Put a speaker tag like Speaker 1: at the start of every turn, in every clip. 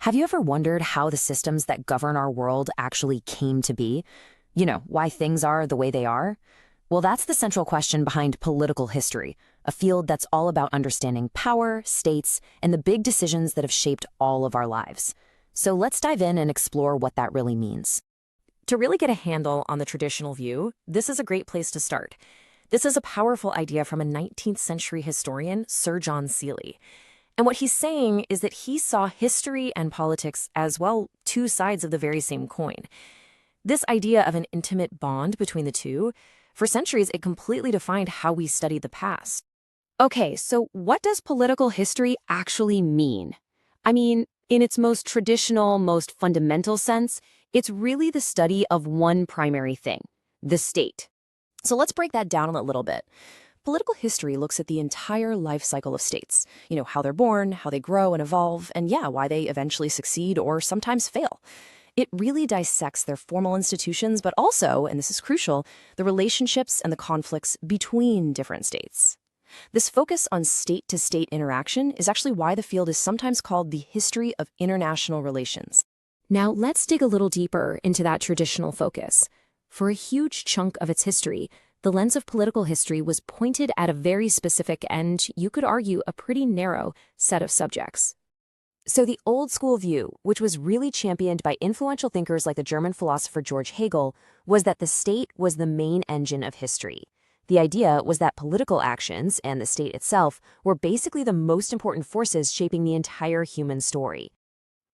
Speaker 1: Have you ever wondered how the systems that govern our world actually came to be? Why things are the way they are? Well, that's the central question behind political history, a field that's all about understanding power, states, and the big decisions that have shaped all of our lives. So let's dive in and explore what that really means. To really get a handle on the traditional view, this is a great place to start. This is a powerful idea from a 19th century historian, Sir John Seeley. And what he's saying is that he saw history and politics as, well, two sides of the very same coin. This idea of an intimate bond between the two, for centuries, it completely defined how we studied the past. Okay, so what does political history actually mean? I mean, in its most traditional, most fundamental sense, it's really the study of one primary thing, the state. So let's break that down a little bit. Political history looks at the entire life cycle of states, how they're born, how they grow and evolve, and why they eventually succeed or sometimes fail. It really dissects their formal institutions, but also, and this is crucial, the relationships and the conflicts between different states. This focus on state-to-state interaction is actually why the field is sometimes called the history of international relations. Now, let's dig a little deeper into that traditional focus. For a huge chunk of its history, the lens of political history was pointed at a very specific and, you could argue, a pretty narrow set of subjects. So the old school view, which was really championed by influential thinkers like the German philosopher George Hegel, was that the state was the main engine of history. The idea was that political actions, and the state itself, were basically the most important forces shaping the entire human story.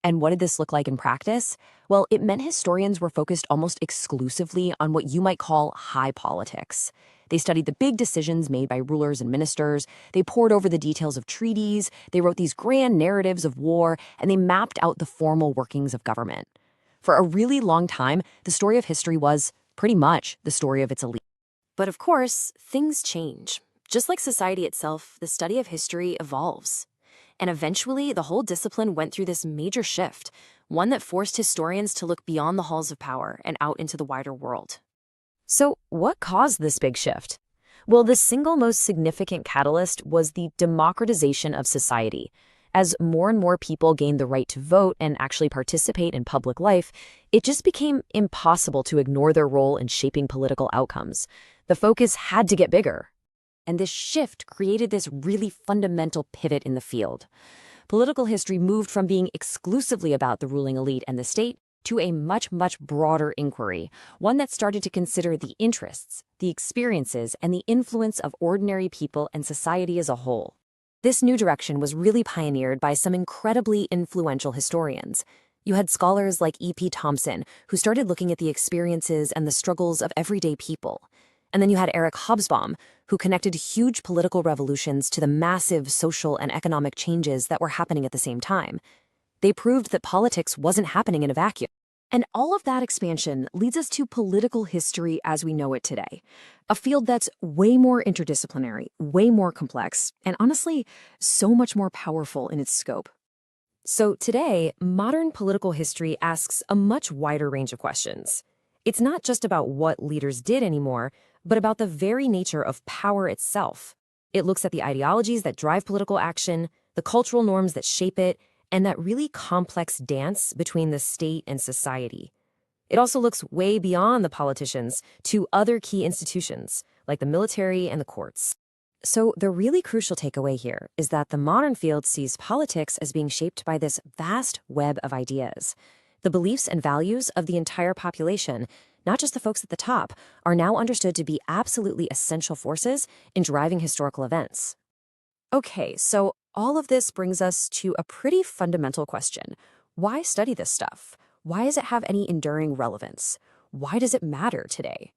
Speaker 1: And what did this look like in practice? Well, it meant historians were focused almost exclusively on what you might call high politics. They studied the big decisions made by rulers and ministers, they pored over the details of treaties, they wrote these grand narratives of war, and they mapped out the formal workings of government. For a really long time, the story of history was, pretty much, the story of its elite. But of course, things change. Just like society itself, the study of history evolves. And eventually, the whole discipline went through this major shift, one that forced historians to look beyond the halls of power and out into the wider world. So, what caused this big shift? Well, the single most significant catalyst was the democratization of society. As more and more people gained the right to vote and actually participate in public life, it just became impossible to ignore their role in shaping political outcomes. The focus had to get bigger. And this shift created this really fundamental pivot in the field. Political history moved from being exclusively about the ruling elite and the state to a much, much broader inquiry, one that started to consider the interests, the experiences, and the influence of ordinary people and society as a whole. This new direction was really pioneered by some incredibly influential historians. You had scholars like E.P. Thompson, who started looking at the experiences and the struggles of everyday people. And then you had Eric Hobsbawm, who connected huge political revolutions to the massive social and economic changes that were happening at the same time. They proved that politics wasn't happening in a vacuum. And all of that expansion leads us to political history as we know it today, a field that's way more interdisciplinary, way more complex, and honestly, so much more powerful in its scope. So today, modern political history asks a much wider range of questions. It's not just about what leaders did anymore, but about the very nature of power itself. It looks at the ideologies that drive political action, the cultural norms that shape it, and that really complex dance between the state and society. It also looks way beyond the politicians to other key institutions, like the military and the courts. So the really crucial takeaway here is that the modern field sees politics as being shaped by this vast web of ideas. The beliefs and values of the entire population, not just the folks at the top, are now understood to be absolutely essential forces in driving historical events. Okay, so all of this brings us to a pretty fundamental question. Why study this stuff? Why does it have any enduring relevance? Why does it matter today?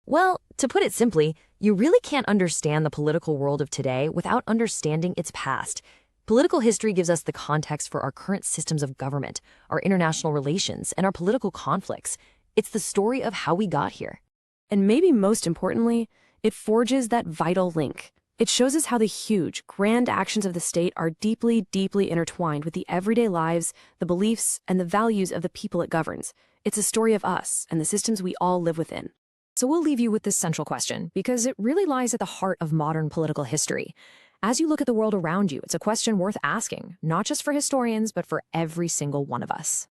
Speaker 1: Well, to put it simply, you really can't understand the political world of today without understanding its past. Political history gives us the context for our current systems of government, our international relations, and our political conflicts. It's the story of how we got here. And maybe most importantly, it forges that vital link. It shows us how the huge, grand actions of the state are deeply, deeply intertwined with the everyday lives, the beliefs, and the values of the people it governs. It's a story of us and the systems we all live within. So we'll leave you with this central question, because it really lies at the heart of modern political history.
Speaker 2: As you look at the world around you, it's a question worth asking, not just for historians, but for every single one of us.